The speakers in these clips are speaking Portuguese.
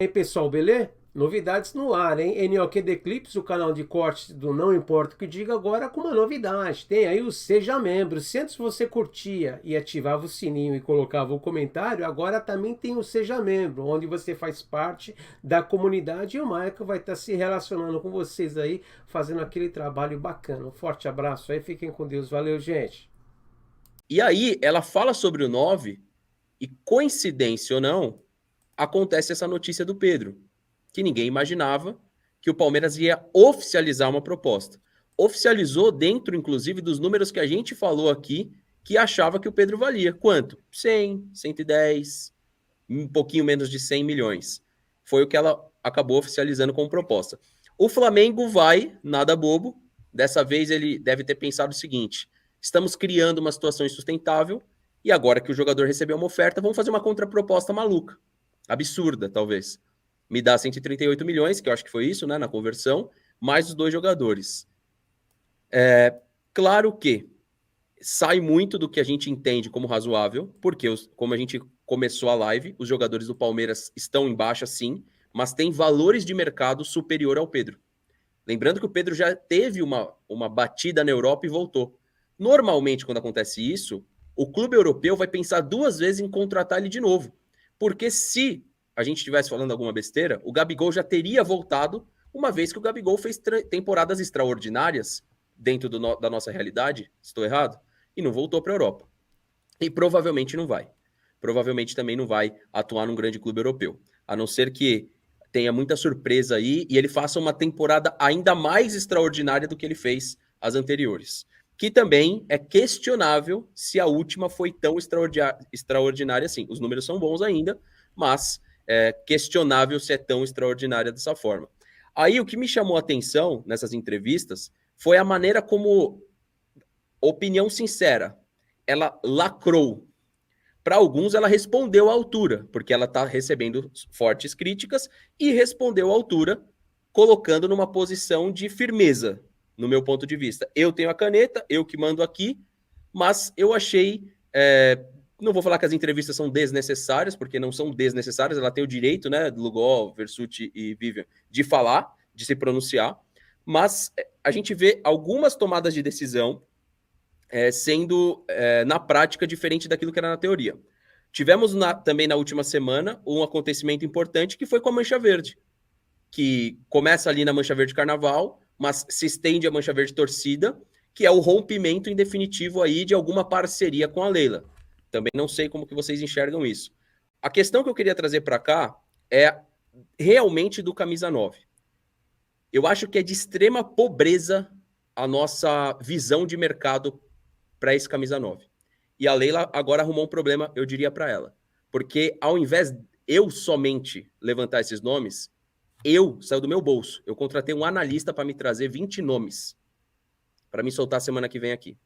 E aí, pessoal, beleza? Novidades no ar, hein? NOQ The Clips, o canal de cortes do Não Importa o que Diga, agora com uma novidade. Tem aí o Seja Membro. Se antes você curtia e ativava o sininho e colocava o comentário, agora também tem o Seja Membro, onde você faz parte da comunidade e o Michael vai estar se relacionando com vocês aí, fazendo aquele trabalho bacana. Um forte abraço aí, fiquem com Deus. Valeu, gente. E aí, ela fala sobre o 9 e, coincidência ou não, acontece essa notícia do Pedro, que ninguém imaginava que o Palmeiras ia oficializar uma proposta. Oficializou dentro, inclusive, dos números que a gente falou aqui, que achava que o Pedro valia. Quanto? 100, 110, um pouquinho menos de 100 milhões. Foi o que ela acabou oficializando como proposta. O Flamengo vai, nada bobo, dessa vez ele deve ter pensado o seguinte: estamos criando uma situação insustentável e agora que o jogador recebeu uma oferta, vamos fazer uma contraproposta maluca, absurda, talvez. Me dá 138 milhões, que eu acho que foi isso, né, na conversão, mais os dois jogadores. Claro que sai muito do que a gente entende como razoável, porque, como a gente começou a live, os jogadores do Palmeiras estão em baixa, sim, mas tem valores de mercado superior ao Pedro. Lembrando que o Pedro já teve uma batida na Europa e voltou. Normalmente, quando acontece isso, o clube europeu vai pensar duas vezes em contratar ele de novo. Porque se a gente estivesse falando alguma besteira, o Gabigol já teria voltado, uma vez que o Gabigol fez temporadas extraordinárias dentro da nossa realidade. Estou errado? E não voltou para a Europa. E provavelmente não vai. Provavelmente também não vai atuar num grande clube europeu. A não ser que tenha muita surpresa aí e ele faça uma temporada ainda mais extraordinária do que ele fez as anteriores. Que também é questionável se a última foi tão extraordinária assim. Os números são bons ainda, mas é questionável se é tão extraordinária dessa forma. Aí o que me chamou a atenção nessas entrevistas foi a maneira como, opinião sincera, ela lacrou. Para alguns, ela respondeu à altura, porque ela está recebendo fortes críticas e respondeu à altura, colocando numa posição de firmeza, no meu ponto de vista. Eu tenho a caneta, eu que mando aqui, mas eu achei. Não vou falar que as entrevistas são desnecessárias, porque não são desnecessárias, ela tem o direito, né, Lugol, Versuti e Vivian, de falar, de se pronunciar, mas a gente vê algumas tomadas de decisão sendo na prática diferente daquilo que era na teoria. Tivemos também na última semana um acontecimento importante que foi com a Mancha Verde, que começa ali na Mancha Verde Carnaval, mas se estende a Mancha Verde Torcida, que é o rompimento em definitivo aí de alguma parceria com a Leila. Também não sei como que vocês enxergam isso. A questão que eu queria trazer para cá é realmente do camisa 9. Eu acho que é de extrema pobreza a nossa visão de mercado para esse camisa 9. E a Leila agora arrumou um problema, eu diria para ela. Porque ao invés de eu somente levantar esses nomes, saiu do meu bolso. Eu contratei um analista para me trazer 20 nomes para me soltar semana que vem aqui.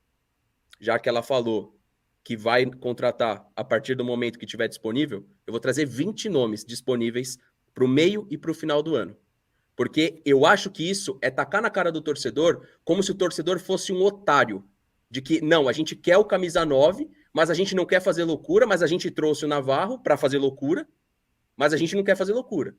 Já que ela falou que vai contratar a partir do momento que tiver disponível, eu vou trazer 20 nomes disponíveis para o meio e para o final do ano. Porque eu acho que isso é tacar na cara do torcedor como se o torcedor fosse um otário. De que, não, a gente quer o camisa 9, mas a gente não quer fazer loucura, mas a gente trouxe o Navarro para fazer loucura, mas a gente não quer fazer loucura.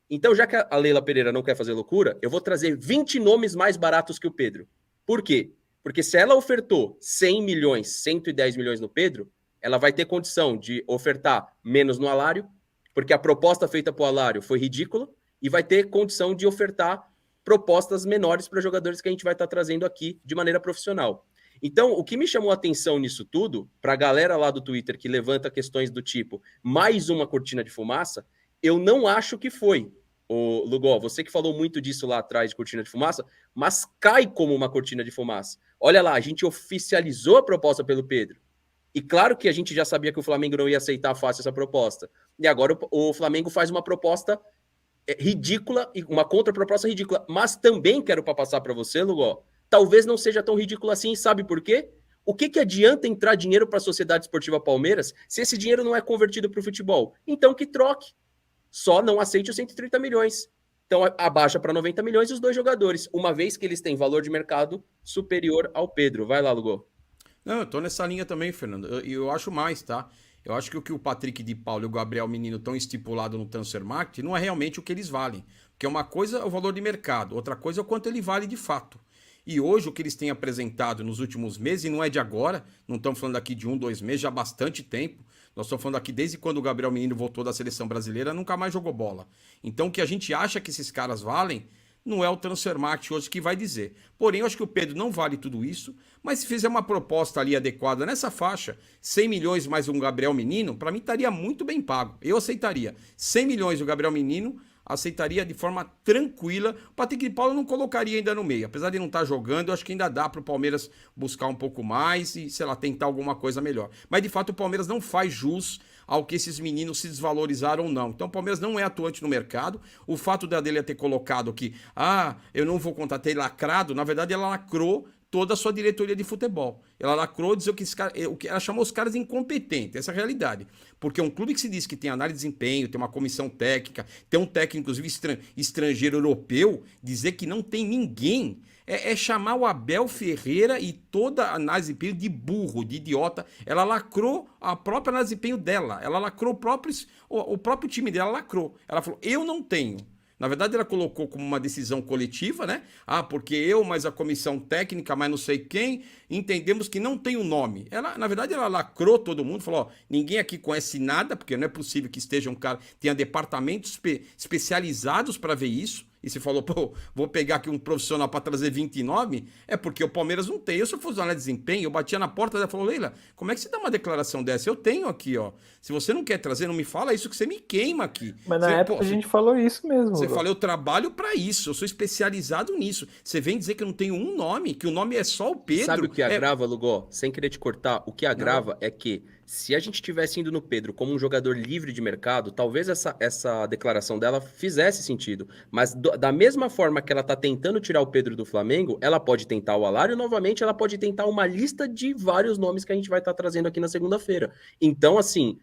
Então, já que a Leila Pereira não quer fazer loucura, eu vou trazer 20 nomes mais baratos que o Pedro. Por quê? Porque se ela ofertou 100 milhões, 110 milhões no Pedro, ela vai ter condição de ofertar menos no Alário, porque a proposta feita para o Alário foi ridícula, e vai ter condição de ofertar propostas menores para jogadores que a gente vai estar trazendo aqui de maneira profissional. Então, o que me chamou a atenção nisso tudo, para a galera lá do Twitter que levanta questões do tipo mais uma cortina de fumaça, eu não acho que foi. O Lugol, você que falou muito disso lá atrás de cortina de fumaça, mas cai como uma cortina de fumaça. Olha lá, a gente oficializou a proposta pelo Pedro. E claro que a gente já sabia que o Flamengo não ia aceitar fácil essa proposta. E agora o Flamengo faz uma proposta ridícula, uma contraproposta ridícula. Mas também quero passar para você, Lugol, talvez não seja tão ridículo assim, sabe por quê? O que adianta entrar dinheiro para a Sociedade Esportiva Palmeiras se esse dinheiro não é convertido para o futebol? Então que troque. Só não aceite os 130 milhões. Então abaixa para 90 milhões os dois jogadores, uma vez que eles têm valor de mercado superior ao Pedro. Vai lá, Lugol. Não, eu tô nessa linha também, Fernando. Eu acho mais, tá? Eu acho que o Patrick de Paulo e o Gabriel Menino estão estipulado no Transfer Market não é realmente o que eles valem. Porque uma coisa é o valor de mercado, outra coisa é o quanto ele vale de fato. E hoje o que eles têm apresentado nos últimos meses, e não é de agora, não estamos falando aqui de 1, 2 meses, já há bastante tempo. Nós estamos falando aqui desde quando o Gabriel Menino voltou da seleção brasileira, nunca mais jogou bola. Então o que a gente acha que esses caras valem, não é o Transfer Market hoje que vai dizer. Porém, eu acho que o Pedro não vale tudo isso, mas se fizer uma proposta ali adequada nessa faixa, 100 milhões mais um Gabriel Menino, para mim estaria muito bem pago. Eu aceitaria. 100 milhões o Gabriel Menino, aceitaria de forma tranquila. O Patrick de Paulo eu não colocaria ainda no meio. Apesar de não estar jogando, eu acho que ainda dá para o Palmeiras buscar um pouco mais e, sei lá, tentar alguma coisa melhor. Mas, de fato, o Palmeiras não faz jus ao que esses meninos se desvalorizaram ou não. Então o Palmeiras não é atuante no mercado. O fato da dele ter colocado que, eu não vou contratar, ter lacrado, na verdade ela lacrou toda a sua diretoria de futebol. Ela lacrou dizer que ela chamou os caras de incompetentes, essa é a realidade. Porque um clube que se diz que tem análise de desempenho, tem uma comissão técnica, tem um técnico, inclusive estrangeiro europeu, dizer que não tem ninguém é chamar o Abel Ferreira e toda a análise de desempenho de burro, de idiota. Ela lacrou a própria análise de desempenho dela. Ela lacrou o próprio time dela, lacrou. Ela falou, eu não tenho. Na verdade, ela colocou como uma decisão coletiva, né? Porque eu, mais a comissão técnica, mais não sei quem, entendemos que não tem um nome. Na verdade, ela lacrou todo mundo, falou, ninguém aqui conhece nada, porque não é possível que esteja um cara, tenha departamentos especializados para ver isso. E você falou, vou pegar aqui um profissional para trazer 29, é porque o Palmeiras não tem. Eu, se eu fosse análise de desempenho, eu batia na porta dela e falou, Leila, como é que você dá uma declaração dessa? Eu tenho aqui, ó. Se você não quer trazer, não me fala isso que você me queima aqui. Mas na época a gente falou isso mesmo. Você falou, eu trabalho para isso, eu sou especializado nisso. Você vem dizer que eu não tenho um nome, que o nome é só o Pedro. Sabe o que agrava, Lugó? Sem querer te cortar, o que agrava é que se a gente estivesse indo no Pedro como um jogador livre de mercado, talvez essa declaração dela fizesse sentido. Mas da mesma forma que ela tá tentando tirar o Pedro do Flamengo, ela pode tentar o Alário novamente, ela pode tentar uma lista de vários nomes que a gente vai estar trazendo aqui na segunda-feira. Então, assim,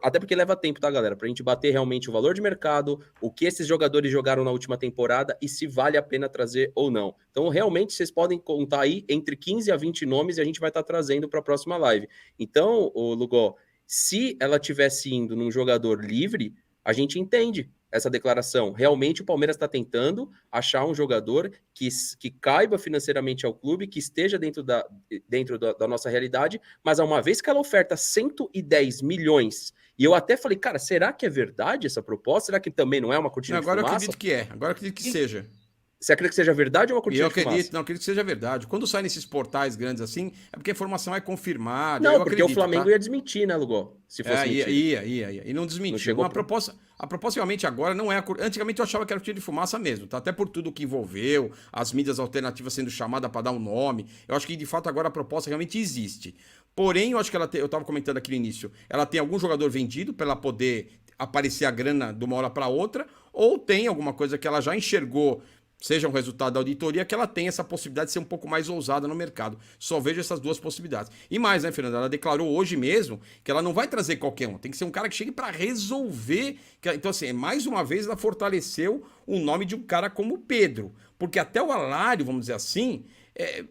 até porque leva tempo, tá, galera? Pra gente bater realmente o valor de mercado, o que esses jogadores jogaram na última temporada e se vale a pena trazer ou não. Então, realmente, vocês podem contar aí entre 15 a 20 nomes e a gente vai estar trazendo para a próxima live. Então, Lugó, se ela tivesse indo num jogador livre, a gente entende essa declaração. Realmente, o Palmeiras está tentando achar um jogador que caiba financeiramente ao clube, que esteja dentro da nossa realidade, mas uma vez que ela oferta 110 milhões, e eu até falei, cara, será que é verdade essa proposta? Será que também não é uma cortina de fumaça? Agora eu acredito que é, agora eu acredito que seja. Você acredita que seja verdade ou uma cortina de fumaça? Não, acredito que seja verdade. Quando sai nesses portais grandes assim, é porque a informação é confirmada. Não, porque o Flamengo ia desmentir, né, Lugó? Se fosse mentira. Ia. E não desmentiu. A proposta realmente agora não é... Antigamente eu achava que era cortina de fumaça mesmo, tá? Até por tudo que envolveu, as mídias alternativas sendo chamadas para dar um nome. Eu acho que, de fato, agora a proposta realmente existe. Porém, eu acho que eu estava comentando aqui no início, ela tem algum jogador vendido para ela poder aparecer a grana de uma hora para outra, ou tem alguma coisa que ela já enxergou, seja um resultado da auditoria, que ela tem essa possibilidade de ser um pouco mais ousada no mercado. Só vejo essas duas possibilidades. E mais, né, Fernanda? Ela declarou hoje mesmo que ela não vai trazer qualquer um. Tem que ser um cara que chegue para resolver. Então, assim, mais uma vez, ela fortaleceu o nome de um cara como o Pedro. Porque até o Alário, vamos dizer assim,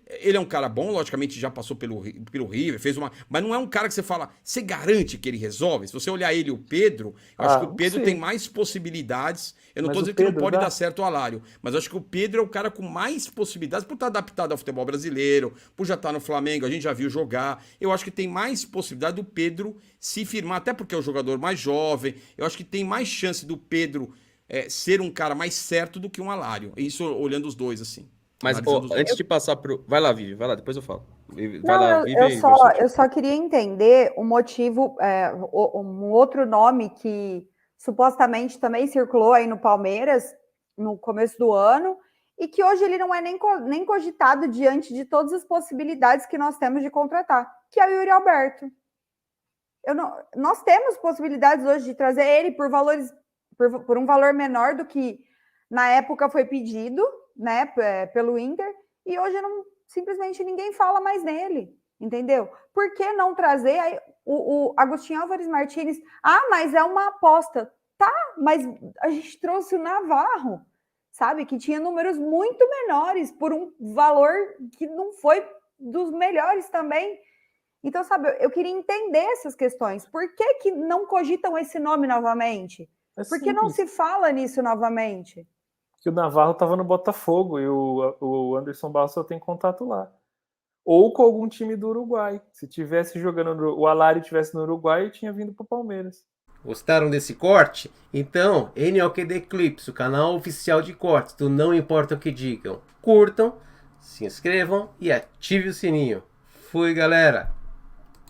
ele é um cara bom, logicamente já passou pelo River, fez uma... Mas não é um cara que você fala, você garante que ele resolve? Se você olhar ele e o Pedro, eu acho que o Pedro tem mais possibilidades. Eu não estou dizendo que não pode dar certo o Alário, mas eu acho que o Pedro é o cara com mais possibilidades por estar adaptado ao futebol brasileiro, por já estar no Flamengo, a gente já viu jogar. Eu acho que tem mais possibilidade do Pedro se firmar, até porque é o jogador mais jovem. Eu acho que tem mais chance do Pedro ser um cara mais certo do que um Alário. Isso olhando os dois, assim. Mas antes de passar pro... Vai lá, Vivi, vai lá, depois eu falo. Eu só queria entender o motivo, um outro nome que supostamente também circulou aí no Palmeiras no começo do ano e que hoje ele não é nem cogitado diante de todas as possibilidades que nós temos de contratar, que é o Yuri Alberto. Nós temos possibilidades hoje de trazer ele por um valor menor do que na época foi pedido, né, pelo Inter, e hoje simplesmente ninguém fala mais nele, entendeu? Por que não trazer aí, o Agostinho Álvares Martínez? Mas é uma aposta. Tá, mas a gente trouxe o Navarro, sabe? Que tinha números muito menores, por um valor que não foi dos melhores também. Então, sabe, eu queria entender essas questões. Por que não cogitam esse nome novamente? Por que não se fala nisso novamente? Que o Navarro estava no Botafogo e o Anderson Barros só tem contato lá. Ou com algum time do Uruguai. Se tivesse jogando, o Alari tivesse no Uruguai, tinha vindo para o Palmeiras. Gostaram desse corte? Então, NOKD Clips, o canal oficial de cortes do Não Importa o que Digam. Curtam, se inscrevam e ative o sininho. Fui, galera!